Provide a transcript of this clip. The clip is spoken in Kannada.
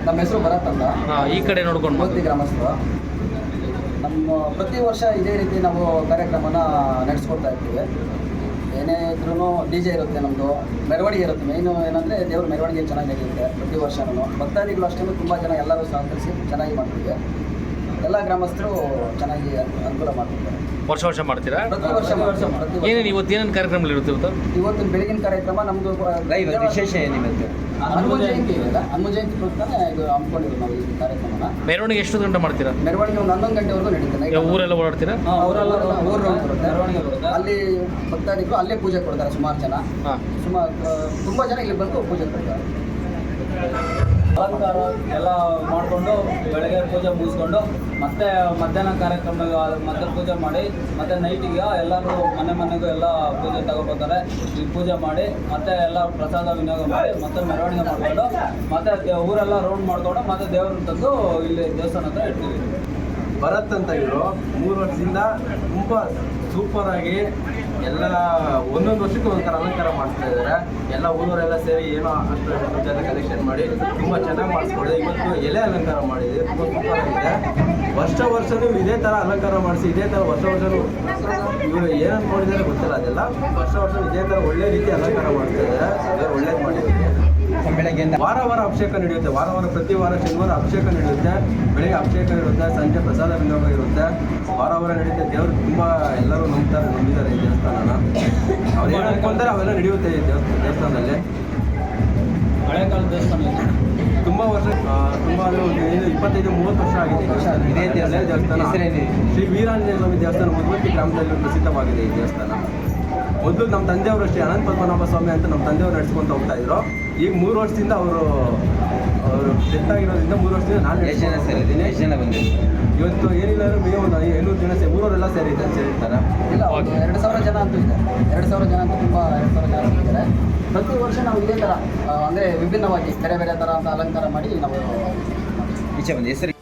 ನಮ್ಮ ಹೆಸರು ಭರತ್ ಅಂತ. ಈ ಕಡೆ ನೋಡ್ಕೊಂಡು ಮೂರ್ತಿ ಗ್ರಾಮಸ್ಥರು. ನಮ್ಮ ಪ್ರತಿ ವರ್ಷ ಇದೇ ರೀತಿ ನಾವು ಕಾರ್ಯಕ್ರಮನ ನಡೆಸ್ಕೊಡ್ತಾ ಇರ್ತೀವಿ. ಏನೇ ಇದ್ರೂ ಡಿ ಜೆ ಇರುತ್ತೆ, ನಮ್ಮದು ಮೆರವಣಿಗೆ ಇರುತ್ತೆ. ಮೇಯ್ನು ಏನಂದರೆ ದೇವ್ರ ಮೆರವಣಿಗೆ ಚೆನ್ನಾಗಿ ನಡೆಯುತ್ತೆ ಪ್ರತಿ ವರ್ಷನೂ. ಭಕ್ತಾದಿಗಳು ಅಷ್ಟೇ ತುಂಬ ಜನ ಎಲ್ಲರೂ ಸಹಕರಿಸಿ ಚೆನ್ನಾಗಿ ಮಾಡ್ತೀವಿ. ಎಲ್ಲ ಗ್ರಾಮಸ್ಥರು ಚೆನ್ನಾಗಿ ಅನುಕೂಲ ಮಾಡ್ತಿದ್ದಾರೆ. ವರ್ಷ ಮಾಡ್ತೀರಾ? ಪ್ರತಿ ವರ್ಷ ಏನೇನು ಏನೇನು ಕಾರ್ಯಕ್ರಮಗಳಿರುತ್ತೆ ಇವತ್ತಿನ ಬೆಳಗಿನ ಕಾರ್ಯಕ್ರಮ ನಮ್ಮದು ವಿಶೇಷ ಏನಿರುತ್ತೆ? ಹನುಮ ಜಯಂತಿ ಇದೆ. ಹನುಮ ಜಯಂತಿ ಪ್ರಯುಕ್ತನೇ ಇದು ಹಮ್ಮಿಕೊಂಡಿದ್ದೀವಿ ನಾವು ಈ ಕಾರ್ಯಕ್ರಮನ. ಮೆರವಣಿಗೆ ಎಷ್ಟು ಗಂಟೆ ಮಾಡ್ತೀರಾ? ಮೆರವಣಿಗೆ ಒಂದು 11 ಗಂಟೆವರೆಗೂ ನಡೀತದೆ. ಊರೆಲ್ಲ ಓಡಾಡ್ತೀರಾ? ಅವರೆಲ್ಲ ಊರು ಮೆರವಣಿಗೆ ಬರುತ್ತೆ. ಅಲ್ಲಿ ಭಕ್ತಾದಿಗಳು ಅಲ್ಲೇ ಪೂಜೆ ಕೊಡ್ತಾರೆ. ಸುಮಾರು ಜನ ತುಂಬ ಜನ ಇಲ್ಲಿ ಬಂದು ಪೂಜೆ ಕೊಡ್ತಾರೆ. ಅಲಂಕಾರ ಎಲ್ಲ ಮಾಡಿಕೊಂಡು ಬೆಳಗ್ಗೆ ಪೂಜೆ ಮುಗಿಸ್ಕೊಂಡು ಮತ್ತೆ ಮಧ್ಯಾಹ್ನ ಕಾರ್ಯಕ್ರಮ ಮತ್ತೆ ಪೂಜೆ ಮಾಡಿ ಮತ್ತೆ ನೈಟಿಗೆ ಎಲ್ಲರೂ ಮನೆಗೂ ಎಲ್ಲ ಪೂಜೆ ತಗೊಳ್ತಾರೆ. ಈ ಪೂಜೆ ಮಾಡಿ ಮತ್ತೆ ಎಲ್ಲ ಪ್ರಸಾದ ವಿನಿಯೋಗ ಮಾಡಿ ಮತ್ತೆ ಮೆರವಣಿಗೆ ಮಾಡಿಕೊಂಡು ಮತ್ತೆ ಊರೆಲ್ಲ ರೌಂಡ್ ಮಾಡಿಕೊಂಡು ಮತ್ತೆ ದೇವ್ರನ್ನ ತಂದು ಇಲ್ಲಿ ದೇವಸ್ಥಾನ ಹತ್ರ ಇಡ್ತೀವಿ. ಭರತ್ ಅಂತ ಇವರು 3 ವರ್ಷದಿಂದ ತುಂಬ ಸೂಪರಾಗಿ ಎಲ್ಲ ಒಂದೊಂದು ವರ್ಷಕ್ಕೆ ಒಂಥರ ಅಲಂಕಾರ ಮಾಡ್ತಾ ಇದ್ದಾರೆ. ಎಲ್ಲ ಊರವರೆಲ್ಲ ಸೇರಿ ಏನೋ ಅಷ್ಟು ಜನ ಕಲೆಕ್ಷನ್ ಮಾಡಿ ತುಂಬ ಚೆನ್ನಾಗಿ ಮಾಡಿಸ್ಕೊಡಿದೆ. ಇವತ್ತು ಎಲೆ ಅಲಂಕಾರ ಮಾಡಿದೆ, ತುಂಬ ಸೂಪರಾಗಿದೆ. ವರ್ಷನೂ ಇದೇ ಥರ ಅಲಂಕಾರ ಮಾಡಿಸಿ ಇದೇ ಥರ ವರ್ಷನೂ ಇವರು ಏನು ಅಂದ್ಕೊಂಡಿದ್ದಾರೆ ಗೊತ್ತಿಲ್ಲ. ಅದೆಲ್ಲ ವರ್ಷ ಇದೇ ಥರ ಒಳ್ಳೆ ರೀತಿ ಅಲಂಕಾರ ಮಾಡ್ತಾ ಇದ್ದಾರೆ. ಒಳ್ಳೇದು ಮಾಡಿದ್ದಾರೆ. ಬೆಳಗ್ಗೆ ವಾರ ಅಭಿಷೇಕ ನಡೆಯುತ್ತೆ. ವಾರ ಪ್ರತಿ ವಾರ ಶನಿವಾರ ಅಭಿಷೇಕ ನಡೆಯುತ್ತೆ. ಬೆಳಗ್ಗೆ ಅಭಿಷೇಕ ಇರುತ್ತೆ, ಸಂಜೆ ಪ್ರಸಾದ ವಿನಿಯೋಗ ಇರುತ್ತೆ. ವಾರ ನಡೀತೆ. ದೇವರು ತುಂಬ ಎಲ್ಲರೂ ನಂಬಿದ್ದಾರೆ ಈ ದೇವಸ್ಥಾನನ. ಅವ್ರು ಏನು ಅನ್ಕೊಂತಾರೆ ಅವೆಲ್ಲ ನಡೆಯುತ್ತೆ ಈ ದೇವಸ್ಥಾನದಲ್ಲಿ. ಹಳೆ ಕಾಲದ ದೇವಸ್ಥಾನ ಇದೆ. ತುಂಬ ವರ್ಷ ತುಂಬ 25-30 ವರ್ಷ ಆಗಿದೆ ಇದೇ ದೇವಸ್ಥಾನ. ಶ್ರೀ ವೀರಾಂಜನೇಯ ಸ್ವಾಮಿ ದೇವಸ್ಥಾನ ಮುದ್ವತ್ತಿ ಗ್ರಾಮದಲ್ಲಿ ಪ್ರಸಿದ್ಧವಾಗಿದೆ ಈ ದೇವಸ್ಥಾನ. ಮೊದಲು ನಮ್ಮ ತಂದೆಯವರು ಅಷ್ಟೇ ಅನಂತ ಪದ್ಮನಾಭ ಸ್ವಾಮಿ ಅಂತ ನಮ್ಮ ತಂದೆಯವರು ನಡೆಸ್ಕೊಂತ ಹೋಗ್ತಾ ಇದ್ರು. ಈಗ 3 ವರ್ಷದಿಂದ ಅವರು ಡೆತ್ ಆಗಿರೋದ್ರಿಂದ 3 ವರ್ಷದಿಂದ ನಾನು ಎಷ್ಟು ಜನ ಬಂದಿದ್ದೀನಿ. ಇವತ್ತು ಏನಿಲ್ಲ ಅಂದ್ರೆ ಒಂದು 500 ಜನ ಊರವರೆಲ್ಲ ಸೇರಿರ್ತಾರೆ. ಇಲ್ಲ, 2,000 ಜನ ಅಂತೂ ಇದೆ. 2,000 ಜನ ಅಂತೂ ತುಂಬ 2,000 ಜನ ಇದ್ದಾರೆ. ಪ್ರತಿ ವರ್ಷ ನಾವು ಇದೇ ಥರ ಅಂದರೆ ವಿಭಿನ್ನವಾಗಿ ಬೇರೆ ಬೇರೆ ಥರ ಅಂತ ಅಲಂಕಾರ ಮಾಡಿ ನಾವು ಈಚೆ ಬಂದು ಹೆಸರು